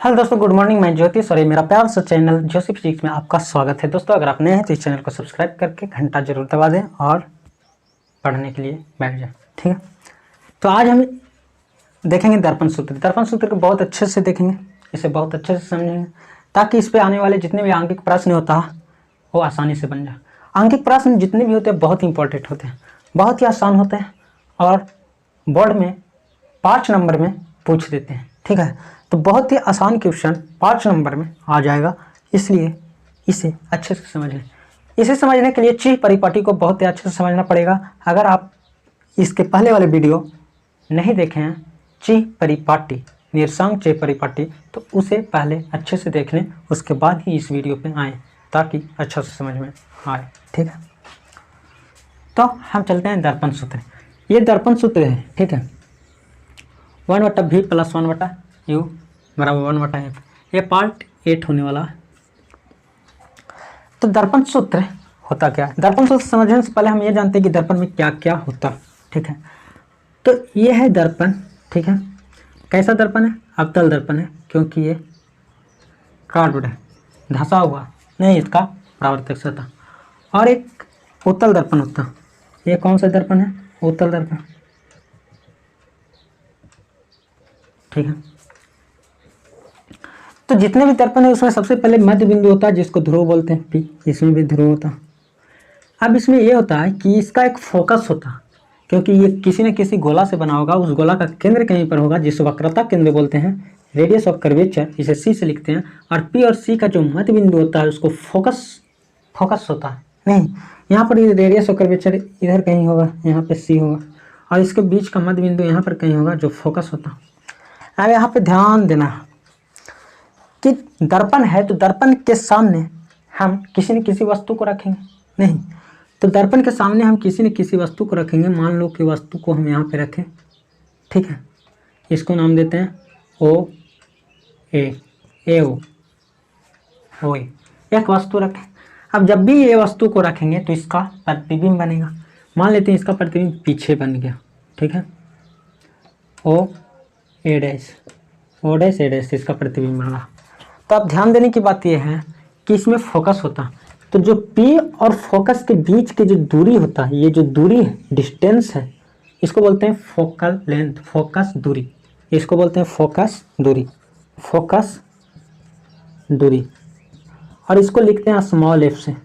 Hello दोस्तों, good morning. मैं ज्योतिष और ये मेरा प्यार सा चैनल ज्योति फिजिक्स में आपका स्वागत है। दोस्तों, अगर आप नए हैं तो इस चैनल को सब्सक्राइब करके घंटा जरूर दबा दें और पढ़ने के लिए बैठ जाएं। ठीक है, तो आज हम देखेंगे दर्पण सूत्र। दर्पण सूत्र को बहुत अच्छे से देखेंगे, इसे बहुत अच्छे से समझेंगे ताकि इस पर आने वाले जितने भी आंकिक प्रश्न होता है वो आसानी से बन जाए। आंकिक प्रश्न जितने भी होते हैं बहुत ही इंपॉर्टेंट होते हैं, बहुत ही आसान होते हैं और बोर्ड में 5 नंबर में पूछ देते हैं। ठीक है, तो बहुत ही आसान क्वेश्चन 5 नंबर में आ जाएगा, इसलिए इसे अच्छे से समझ लें। इसे समझने के लिए ची परिपाटी को बहुत ही अच्छे से समझना पड़ेगा। अगर आप इसके पहले वाले वीडियो नहीं देखे हैं, ची परिपाटी, निरसांक ची परिपाटी, तो उसे पहले अच्छे से देख लें, उसके बाद ही इस वीडियो पे आएँ ताकि अच्छा से समझ में आए। ठीक है, तो हम चलते हैं दर्पण सूत्र। ये दर्पण सूत्र है। ठीक है, 1/v + 1/u बराबर 1/f। ये पार्ट 8 होने वाला है। तो दर्पण सूत्र होता क्या है? दर्पण सूत्र समझने से पहले हम ये जानते हैं कि दर्पण में क्या क्या होता है। ठीक है, तो ये है दर्पण। ठीक है, कैसा दर्पण है? अवतल दर्पण है, क्योंकि ये कार्ड है, धंसा हुआ नहीं, इसका परावर्तक सतह। और एक उत्तल दर्पण होता है। ये कौन सा दर्पण है? उत्तल दर्पण। ठीक है, तो जितने भी दर्पण है उसमें सबसे पहले मध्य बिंदु होता है जिसको ध्रुव बोलते हैं, पी। इसमें भी ध्रुव होता है। अब इसमें ये होता है कि इसका एक फोकस होता है, क्योंकि ये किसी न किसी गोला से बना होगा, उस गोला का केंद्र कहीं पर होगा जिस वक्रता केंद्र बोलते हैं, रेडियस ऑफ कर्वेचर, इसे सी से लिखते हैं। और पी और सी का जो मध्य बिंदु होता है उसको फोकस होता है। नहीं, यहाँ पर रेडियस ऑफ कर्वेचर इधर कहीं होगा, यहाँ पे सी होगा, और इसके बीच का मध्य बिंदु यहाँ पर कहीं होगा जो फोकस होता है। अब यहाँ पे ध्यान देना कि दर्पण है तो दर्पण के सामने हम किसी न किसी वस्तु को रखेंगे। नहीं, तो दर्पण के सामने हम किसी न किसी वस्तु को रखेंगे। मान लो कि वस्तु को हम यहाँ पे रखें। ठीक है, इसको नाम देते हैं ओ ए ओ। एक वस्तु रखें। अब जब भी ये वस्तु को रखेंगे तो इसका प्रतिबिंब बनेगा। मान लेते हैं इसका प्रतिबिंब पीछे बन गया। ठीक है, ओ डैश इसका प्रतिबिंब बन रहा। तो अब ध्यान देने की बात यह है कि इसमें फोकस होता, तो जो P और फोकस के बीच की जो दूरी होता है, ये जो दूरी है, डिस्टेंस है, इसको बोलते हैं फोकल लेंथ, फोकस दूरी। इसको बोलते हैं फोकस दूरी। और इसको लिखते हैं स्मॉल एफ से।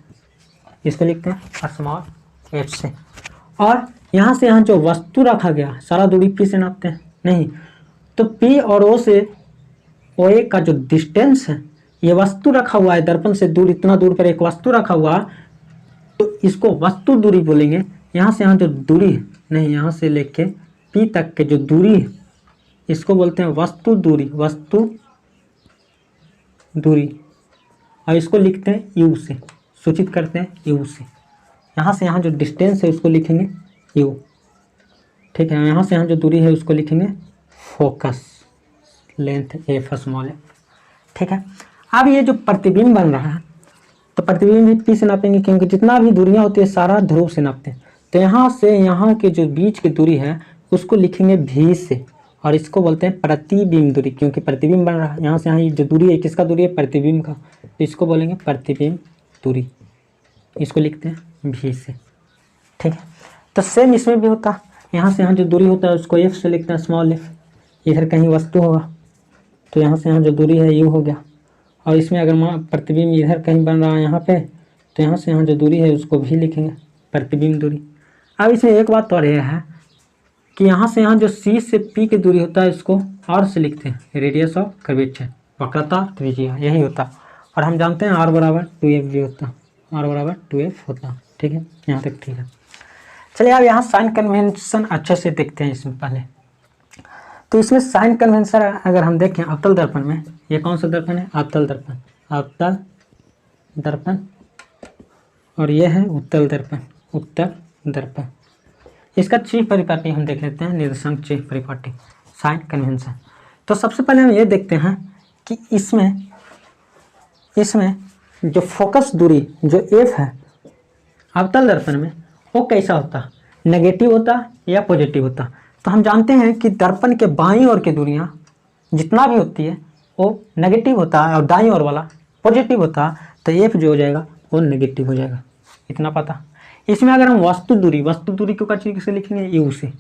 इसको लिखते हैं स्मॉल एफ से। और यहाँ से यहाँ जो वस्तु रखा गया, सारा दूरी P से नापते हैं। नहीं, तो P और O से OA का जो डिस्टेंस है, ये वस्तु रखा हुआ है दर्पण से दूर, इतना दूर पर एक वस्तु रखा हुआ, तो इसको वस्तु दूरी बोलेंगे। यहाँ से यहाँ जो दूरी है, नहीं, यहाँ से लेके P तक के जो दूरी है, इसको बोलते हैं वस्तु दूरी। और इसको लिखते हैं U से, सूचित करते हैं U से। यहाँ से यहाँ जो डिस्टेंस है उसको लिखेंगे U। ठीक है, यहाँ से यहाँ जो दूरी है उसको लिखेंगे focus length F, small F. ठीक है, अब ये जो प्रतिबिंब बन रहा है, तो प्रतिबिंब भी P से नापेंगे, क्योंकि जितना भी दूरियां होती है सारा ध्रुव से नापते हैं। तो यहाँ से यहाँ के जो बीच की दूरी है उसको लिखेंगे V से, और इसको बोलते हैं प्रतिबिंब दूरी, क्योंकि प्रतिबिंब बन रहा है। यहाँ से यहाँ ये जो दूरी है किसका दूरी है? प्रतिबिंब का, तो इसको बोलेंगे प्रतिबिंब दूरी। इसको लिखते हैं V से। ठीक है, तो सेम इसमें भी होता है। यहाँ से यहाँ जो दूरी होता है उसको F से लिखते हैं, स्मॉल एफ। इधर कहीं वस्तु होगा तो यहाँ से यहाँ जो दूरी है U हो गया। और इसमें अगर प्रतिबिंब इधर कहीं बन रहा है यहाँ पे, तो यहाँ से यहाँ जो दूरी है उसको भी लिखेंगे प्रतिबिंब दूरी। अब इसमें एक बात और यह है कि यहाँ से यहाँ जो C से P की दूरी होता है उसको R से लिखते हैं, रेडियस ऑफ कर्वेचर, वक्रता त्रिज्या, यही होता। और हम जानते हैं R बराबर 2F भी होता, R बराबर 2F होता। ठीक है, यहाँ तक ठीक है। चलिए अब यहाँ साइन कन्वेंशन अच्छे से देखते हैं। इसमें पहले तो इसमें साइन कन्वेंशन अगर हम देखें अवतल दर्पण में, ये कौन सा दर्पण है? अवतल दर्पण। और ये है उत्तल दर्पण। इसका ची परिपाटी हम देख लेते हैं, निर्देशांक ची परिपाटी, साइन कन्वेंशन। तो सबसे पहले हम ये देखते हैं कि इसमें जो फोकस दूरी जो F है अवतल दर्पण में, वो कैसा होता? नेगेटिव होता या पॉजिटिव होता? तो हम जानते हैं कि दर्पण के बाईं ओर की दूरियां जितना भी होती है वो नेगेटिव होता है और दाईं ओर वाला पॉजिटिव होता है, तो एफ जो हो जाएगा वो नेगेटिव हो जाएगा। इतना पता। इसमें अगर हम वस्तु दूरी को कैसे से लिखेंगे, यू से।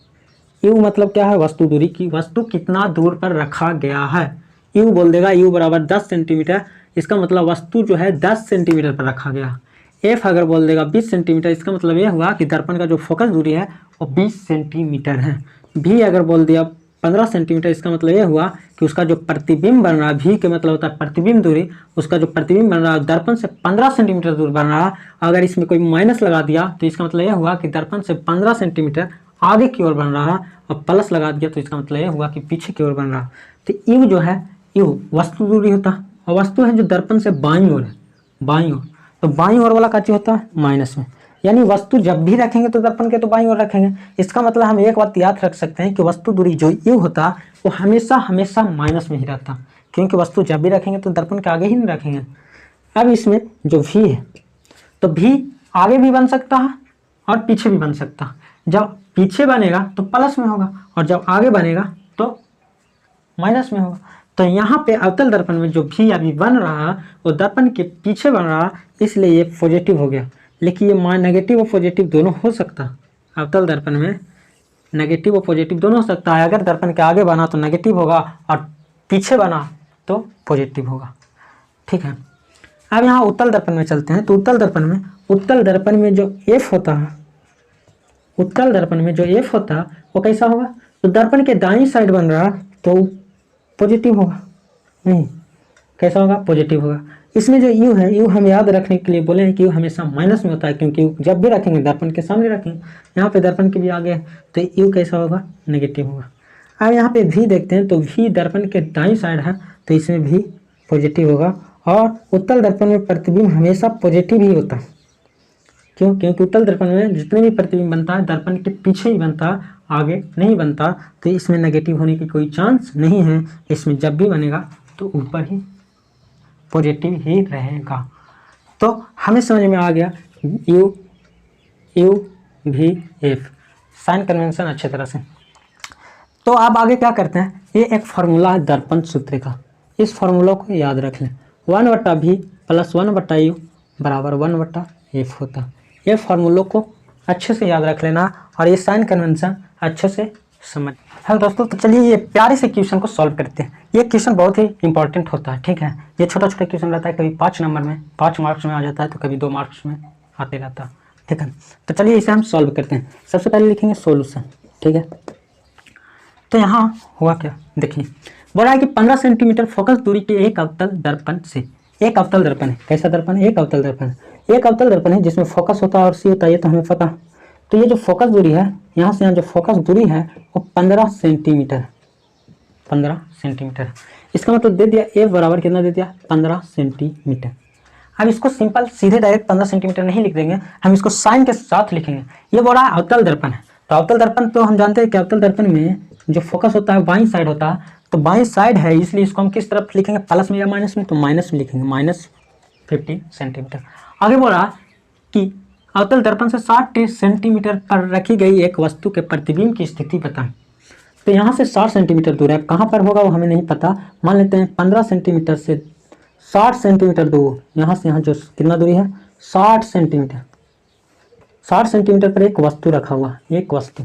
यू मतलब क्या है, वस्तु दूरी की, वस्तु कितना दूर पर रखा गया है। यू बोल देगा यू बराबर 10 सेंटीमीटर, इसका मतलब वस्तु जो है 10 सेंटीमीटर पर रखा गया। एफ अगर बोल देगा 20 सेंटीमीटर, इसका मतलब यह हुआ कि दर्पण का जो फोकस दूरी है वो 20 सेंटीमीटर है। भी अगर बोल दिया 15 सेंटीमीटर, इसका मतलब यह हुआ कि उसका जो प्रतिबिंब बन रहा है, भी के मतलब होता है प्रतिबिंब दूरी, उसका जो प्रतिबिंब बन रहा है दर्पण से 15 सेंटीमीटर दूर बन रहा है। अगर इसमें कोई माइनस लगा दिया तो इसका मतलब यह हुआ कि दर्पण से 15 सेंटीमीटर आगे की ओर बन रहा है, और प्लस लगा दिया तो इसका मतलब यह हुआ कि पीछे की ओर बन रहा है। तो यू जो है, यू वस्तु दूरी होता है, और वस्तु है जो दर्पण से बाईं ओर है, बाईं ओर, तो बाईं ओर वाला काची होता है माइनस में। यानी वस्तु जब भी रखेंगे तो दर्पण के तो बाईं ओर रखेंगे। इसका मतलब हम एक बात याद रख सकते हैं कि वस्तु दूरी जो यू होता वो हमेशा माइनस में ही रहता, क्योंकि वस्तु जब भी रखेंगे तो दर्पण के आगे ही नहीं रखेंगे। अब इसमें जो भी है, तो भी आगे भी बन सकता है और पीछे भी बन सकता है। जब पीछे बनेगा तो प्लस में होगा, और जब आगे बनेगा तो माइनस में होगा। तो यहाँ पे अवतल दर्पण में जो भी अभी बन रहा है वो दर्पण के पीछे बन रहा है, इसलिए ये पॉजिटिव हो गया। लेकिन ये नेगेटिव और पॉजिटिव दोनों हो सकता है। अवतल दर्पण में नेगेटिव और पॉजिटिव दोनों हो सकता है। अगर दर्पण के आगे बना तो नेगेटिव होगा और पीछे बना तो पॉजिटिव होगा। ठीक है, अब यहाँ उत्तल दर्पण में चलते हैं। तो उत्तल दर्पण में जो एफ होता है, उत्तल दर्पण में जो एफ होता है वो कैसा होगा, तो दर्पण के दाईं साइड बन रहा तो पॉजिटिव होगा, नहीं कैसा होगा, पॉजिटिव होगा। इसमें जो यू है, यू हम याद रखने के लिए बोले हैं कि यू हमेशा माइनस में होता है, क्योंकि जब भी रखेंगे दर्पण के सामने रखेंगे, यहाँ पे दर्पण के भी आगे है तो यू कैसा होगा, नेगेटिव होगा। अब यहाँ पे भी देखते हैं, तो भी दर्पण के दाईं साइड है तो इसमें भी पॉजिटिव होगा। और उत्तल दर्पण में प्रतिबिंब हमेशा पॉजिटिव ही होता है। क्यों, क्योंकि उत्तल दर्पण में जितने भी प्रतिबिंब बनता है दर्पण के पीछे ही बनता है, आगे नहीं बनता, तो इसमें नेगेटिव होने की कोई चांस नहीं है। इसमें जब भी बनेगा तो ऊपर ही पॉजिटिव ही रहेगा। तो हमें समझ में आ गया यू यू भी एफ, साइन कन्वेंशन अच्छे तरह से। तो अब आगे क्या करते हैं, ये एक फार्मूला है दर्पण सूत्र का, इस फार्मूला को याद रख लें। 1/v + 1/u बराबर 1/f होता है। ये फार्मूलों को अच्छे से याद रख लेना और ये साइन कन्वेंशन अच्छे से समझ। हेलो दोस्तों, तो चलिए ये प्यारे से क्वेश्चन को सॉल्व करते हैं। ये क्वेश्चन बहुत ही इंपॉर्टेंट होता है, ठीक है। ये छोटा छोटा क्वेश्चन रहता है, कभी 5 नंबर में 5 मार्क्स में आ जाता है, तो कभी 2 मार्क्स में आते रहता है, ठीक है। तो चलिए इसे हम सॉल्व करते हैं। सबसे पहले लिखेंगे सोल्यूशन, ठीक है। तो यहाँ हुआ क्या, देखिए बोला है कि 15 सेंटीमीटर फोकस दूरी के एक अवतल दर्पण से, एक अवतल दर्पण है, कैसा दर्पण है, एक अवतल दर्पण है। एक अवतल दर्पण है जिसमें फोकस होता है और सी होता है, ये तो हमें पता। तो ये जो फोकस दूरी है, यहाँ से यहाँ जो फोकस दूरी है वो 15 सेंटीमीटर, 15 सेंटीमीटर। इसका मतलब दे दिया ए बराबर कितना दे दिया, 15 सेंटीमीटर। अब इसको सिंपल सीधे डायरेक्ट 15 सेंटीमीटर नहीं लिख देंगे, हम इसको साइन के साथ लिखेंगे। ये बोला है अवतल दर्पण है, तो अवतल दर्पण तो हम जानते हैं कि अवतल दर्पण में जो फोकस होता है बाईं साइड होता है, तो बाईं साइड है, इसलिए इसको हम किस तरफ लिखेंगे, प्लस में या माइनस में, तो माइनस में लिखेंगे, -50 सेंटीमीटर। आगे बोला कि अवतल दर्पण से 60 सेंटीमीटर पर रखी गई एक वस्तु के प्रतिबिंब की स्थिति बताएं। तो यहाँ से 60 सेंटीमीटर दूर है, कहाँ पर होगा वो हमें नहीं पता। मान लेते हैं 15 सेंटीमीटर से 60 सेंटीमीटर दूर, यहाँ से यहाँ जो कितना दूरी है, 60 सेंटीमीटर। 60 सेंटीमीटर पर एक वस्तु रखा हुआ, एक वस्तु।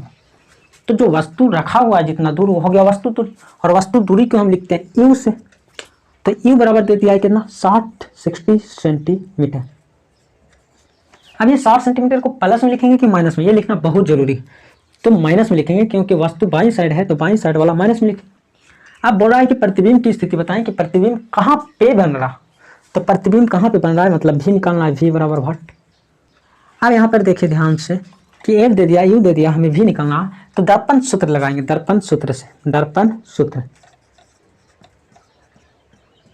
तो जो वस्तु रखा हुआ है जितना दूर वो हो गया वस्तु दूरी, और वस्तु दूरी को हम लिखते हैं यू से। तो यू बराबर दे दिया है कितना, 60 सेंटीमीटर। अब ये 60 सेंटीमीटर को प्लस में लिखेंगे कि माइनस में, ये लिखना बहुत जरूरी है। तो माइनस में लिखेंगे क्योंकि वस्तु बाईं साइड है, तो बाईं साइड वाला माइनस में लिखेंगे। अब बोल रहा है कि प्रतिबिंब की स्थिति बताएं कि प्रतिबिंब कहाँ पे बन रहा। तो प्रतिबिंब कहाँ पे बन रहा है, मतलब भी निकालना है, भी बराबर व्हाट। अब यहाँ पर देखिए ध्यान से कि एफ दे दिया, यू दे दिया, हमें भी निकालना है, तो दर्पण सूत्र लगाएंगे, दर्पण सूत्र से, दर्पण सूत्र।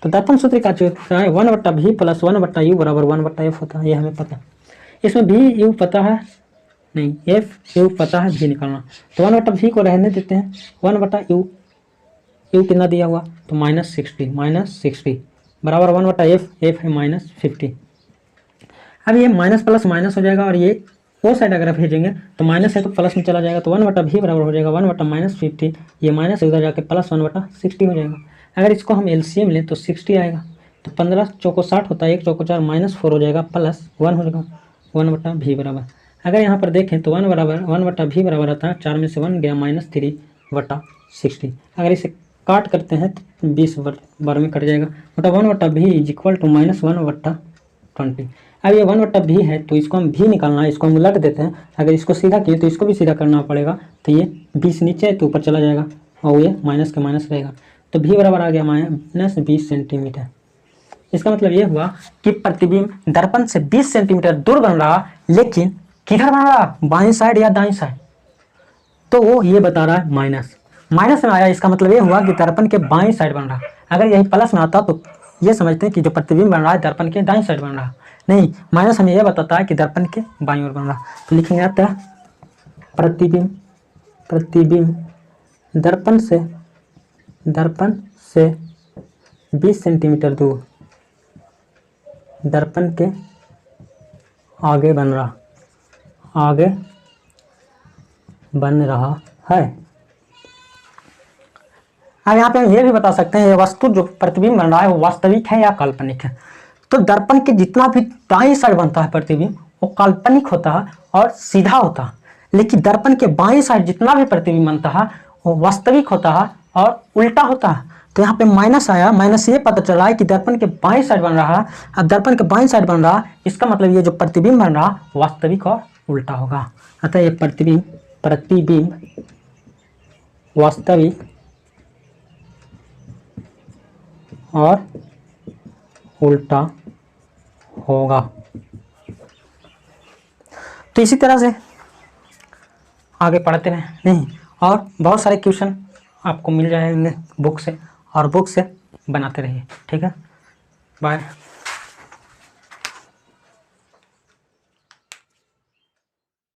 तो दर्पण सूत्र का जो है 1/v + 1/u बराबर 1/f होता है, ये हमें पता। इसमें भी यू पता है नहीं, एफ यू पता है, भी निकालना। तो 1/v को रहने देते हैं, 1/u, यू कितना दिया हुआ, तो -60 बराबर 1/f, एफ है -50। अब ये माइनस प्लस माइनस हो जाएगा, और ये वो साइड अगर भेजेंगे तो माइनस है तो प्लस में चला जाएगा, तो 1/v बराबर हो जाएगा 1/-50। ये माइनस उधर जाके +1/60 हो जाएगा। अगर इसको हम एलसीएम लें तो 60 आएगा। तो 15 चौको 60 होता है, 1 चौको 4 -4 हो जाएगा, प्लस 1 हो जाएगा, 1/v बराबर। अगर यहाँ पर देखें तो 1/v बराबर आता है 4 में से 1 गया -3/60। अगर इसे काट करते हैं तो 20 बार में कट जाएगा, मतलब 1/v इज इक्वल टू -1/20। अब ये 1/v है तो इसको हम v निकालना है, इसको हम उलट देते हैं। अगर इसको सीधा किए तो इसको भी सीधा करना पड़ेगा, तो ये 20 नीचे है तो ऊपर चला जाएगा और ये माइनस के माइनस रहेगा, तो v बराबर आ गया -20 सेंटीमीटर। इसका मतलब ये हुआ कि प्रतिबिंब दर्पण से 20 सेंटीमीटर दूर बन रहा, लेकिन किधर बन रहा, बाईं साइड या दाईं साइड, तो वो ये बता रहा है माइनस में आया। इसका मतलब ये हुआ कि दर्पण के बाईं साइड बन रहा। अगर यही प्लस में आता तो ये समझते हैं कि जो प्रतिबिंब बन रहा है दर्पण के दाईं साइड बन रहा, नहीं, माइनस हमें यह बताता है कि दर्पण के बाईं ओर बन रहा। तो लिखेंगे आता है प्रतिबिंब दर्पण से 20 सेंटीमीटर दूर दर्पण के आगे बन रहा है। अब यहाँ पे हम ये भी बता सकते हैं ये वस्तु जो प्रतिबिंब बन रहा है वो वास्तविक है या काल्पनिक है। तो दर्पण के जितना भी दाईं साइड बनता है प्रतिबिंब वो काल्पनिक होता है और सीधा होता है, लेकिन दर्पण के बाईं साइड जितना भी प्रतिबिंब बनता है वो वास्तविक होता है और उल्टा होता है। तो यहाँ पे माइनस आया, माइनस ये पता चला है कि दर्पण के बाईं साइड बन रहा है। अब दर्पण के बाईं साइड बन रहा, इसका मतलब ये जो प्रतिबिंब बन रहा वास्तविक और उल्टा होगा। अतः ये प्रतिबिंब वास्तविक और उल्टा होगा। तो इसी तरह से आगे पढ़ते रहे नहीं, और बहुत सारे क्वेश्चन आपको मिल जाएंगे बुक से, और बुक से बनाते रहिए। ठीक है, बाय।